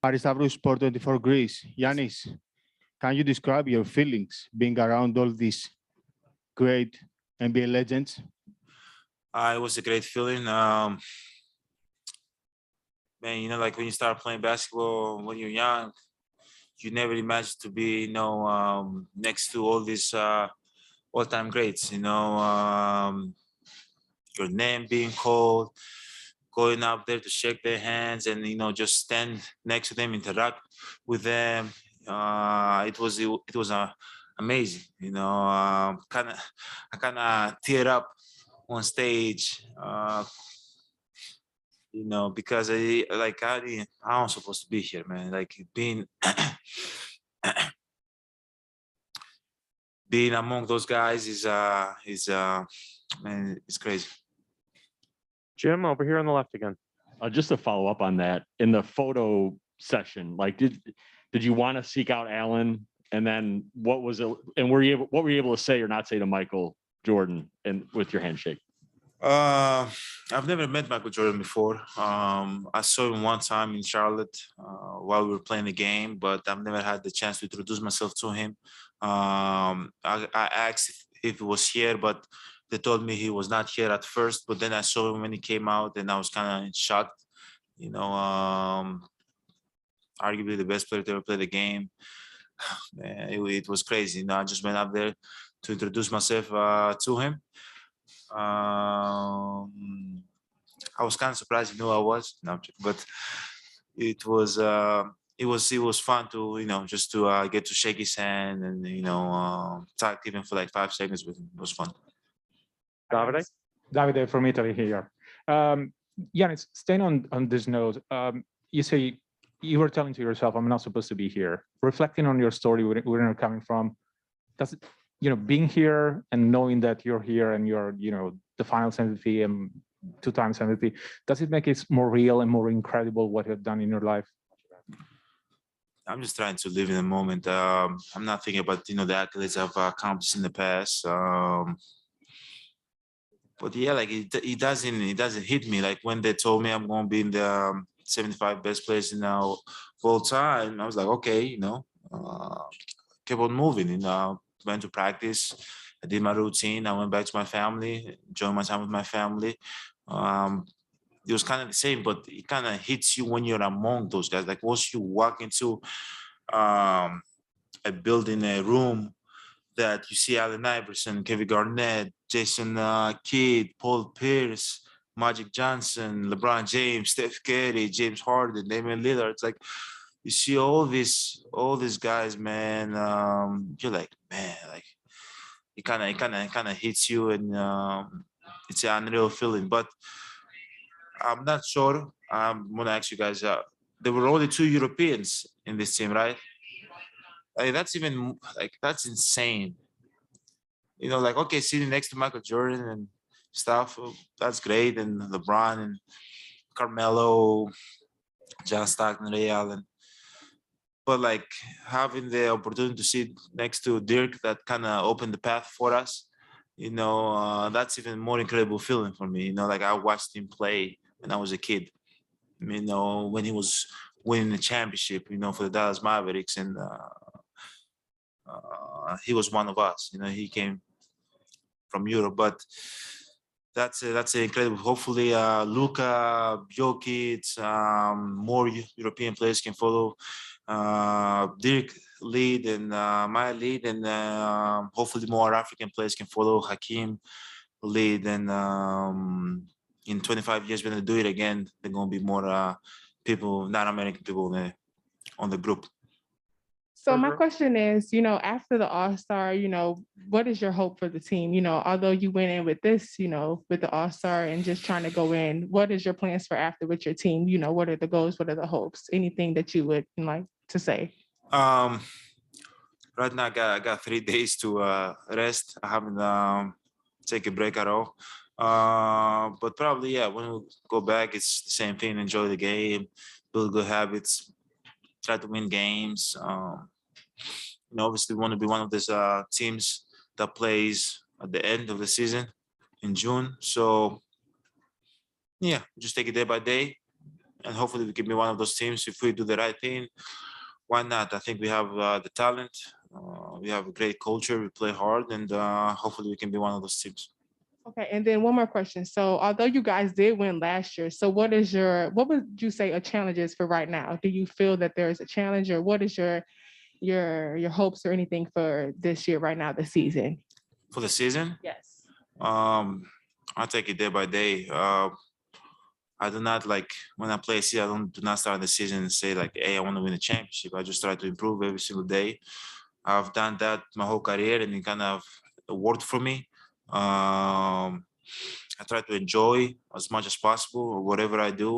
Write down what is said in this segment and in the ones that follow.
Paris Sport 24 Greece. Giannis, can you describe your feelings being around all these great NBA legends? It was a great feeling. Man, you know, like when you start playing basketball when you're young, you never imagined to be, next to all these all-time greats. Your name being called, going up there to shake their hands, and just stand next to them, interact with them. It was amazing. I kind of teared up on stage. Because I'm supposed to be here, man. Like being being among those guys is man, it's crazy. Jim, over here on the left again. Just to follow up on that, in the photo session, like did you want to seek out Allen, and then what was it, and what were you able to say or not say to Michael Jordan and with your handshake? I've never met Michael Jordan before. I saw him one time in Charlotte while we were playing the game, but I've never had the chance to introduce myself to him. I asked if he was here, but they told me he was not here at first. But then I saw him when he came out, and I was kind of shocked. Arguably the best player to ever play the game. Man, it was crazy. I just went up there to introduce myself to him. I was kind of surprised he knew I was, but it was fun to just to get to shake his hand and talk even for like 5 seconds with him. It was fun. Davide from Italy here. Giannis, staying on this note, you say you were telling to yourself, "I'm not supposed to be here." Reflecting on your story, where you're coming from, does it, being here and knowing that you're here and you're, the Finals MVP and 2 times MVP, does it make it more real and more incredible what you've done in your life? I'm just trying to live in the moment. I'm not thinking about the accolades I've accomplished in the past. But yeah, like it doesn't hit me like when they told me I'm going to be in the 75 best players in all time. I was like, okay, keep on moving. Went to practice. I did my routine. I went back to my family, enjoyed my time with my family. It was kind of the same, but it kind of hits you when you're among those guys. Like once you walk into a building, a room, that you see Allen Iverson, Kevin Garnett, Jason Kidd, Paul Pierce, Magic Johnson, LeBron James, Steph Curry, James Harden, Damian Lillard. It's like you see all these guys, man. You're like, man, like it kind of hits you, and it's an unreal feeling. But I'm not sure. I'm gonna ask you guys. There were only 2 Europeans in this team, right? Like, that's insane. Like, okay, sitting next to Michael Jordan and stuff, that's great, and LeBron and Carmelo, John Stockton, Ray Allen. But like having the opportunity to sit next to Dirk, that kind of opened the path for us. That's even more incredible feeling for me. Like I watched him play when I was a kid. When he was winning the championship, for the Dallas Mavericks, and he was one of us. He came from Europe, but that's incredible. Hopefully, Luka, Jokic, more European players can follow Dirk lead and my lead, and hopefully more African players can follow Hakeem lead. And in 25 years, when they do it again, there's gonna be more people, not American people, on the group. So my question is, after the AllStar, what is your hope for the team? Although you went in with this, with the AllStar and just trying to go in, what is your plans for after with your team? What are the goals? What are the hopes? Anything that you would like to say? Right now, I got 3 days to rest. I haven't take a break at all. But probably, yeah, when we go back, it's the same thing. Enjoy the game, build good habits, try to win games. Obviously, we want to be one of these teams that plays at the end of the season in June. So, yeah, just take it day by day and hopefully we can be one of those teams if we do the right thing. Why not? I think we have the talent. We have a great culture. We play hard, and hopefully we can be one of those teams. Okay, and then one more question. So although you guys did win last year, so what would you say a challenge is for right now? Do you feel that there is a challenge, or what is your hopes or anything for this year right now, the season? For the season, Yes. I take it day by day. I do not like when I play season. Do not start the season and say like, "Hey, I want to win a championship." I just try to improve every single day. I've done that my whole career, and it kind of worked for me. I try to enjoy as much as possible whatever I do,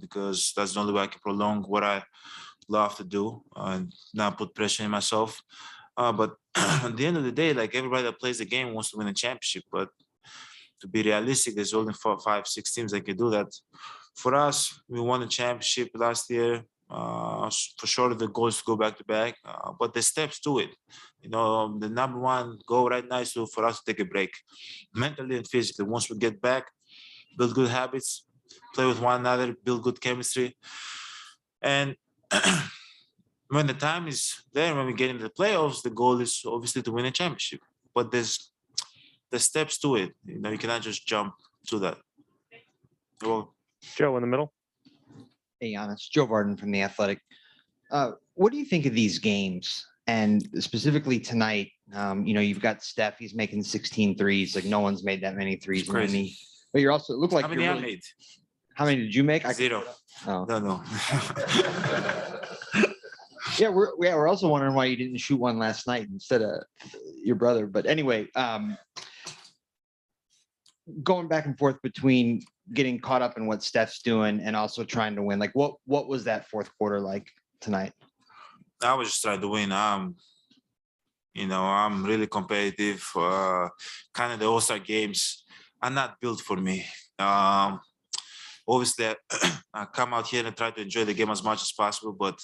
because that's the only way I can prolong what I love to do and not put pressure on myself. But at the end of the day, like everybody that plays the game wants to win a championship. But to be realistic, there's only 4, 5, 6 teams that can do that. For us, we won a championship last year. For sure, the goal is to go back to back, but the steps to it. You know, the number one goal right now is for us to take a break, mentally and physically. Once we get back, build good habits, play with one another, build good chemistry, and when the time is there, when we get into the playoffs, the goal is obviously to win a championship. But there's the steps to it. You know, you cannot just jump to that. Well, Joe in the middle. Hey, Giannis, Joe Varden from The Athletic. What do you think of these games? And specifically tonight, you know, you've got Steph, he's making 16 threes. Like no one's made that many threes. In crazy. any, but you're also, it looked like how many you're I really- made? How many did you make? Zero. Oh. No. Yeah, we're also wondering why you didn't shoot one last night instead of your brother. But anyway, going back and forth between getting caught up in what Steph's doing and also trying to win, like what was that fourth quarter like tonight? I was just trying to win. You know, I'm really competitive. Kind of the All-Star games are not built for me. Obviously, I come out here and try to enjoy the game as much as possible, but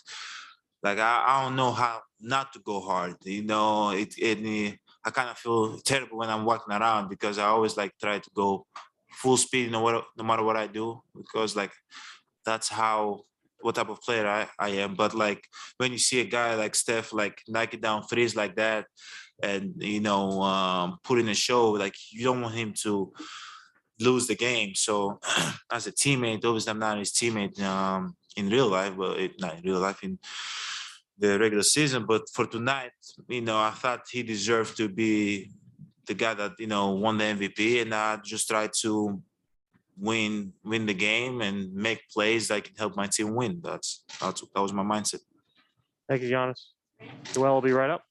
like I don't know how not to go hard. You know, I kind of feel terrible when I'm walking around because I always like try to go full speed no matter what I do, because like that's what type of player I am. But like when you see a guy like Steph like knock it down threes like that, and you know put in a show, like you don't want him to lose the game. So as a teammate, obviously I'm not his teammate in real life, but not in real life, in the regular season. But for tonight, you know, I thought he deserved to be the guy that, you know, won the MVP, and I just tried to win the game and make plays that can help my team win. That was my mindset. Thank you, Giannis. Joel will be right up.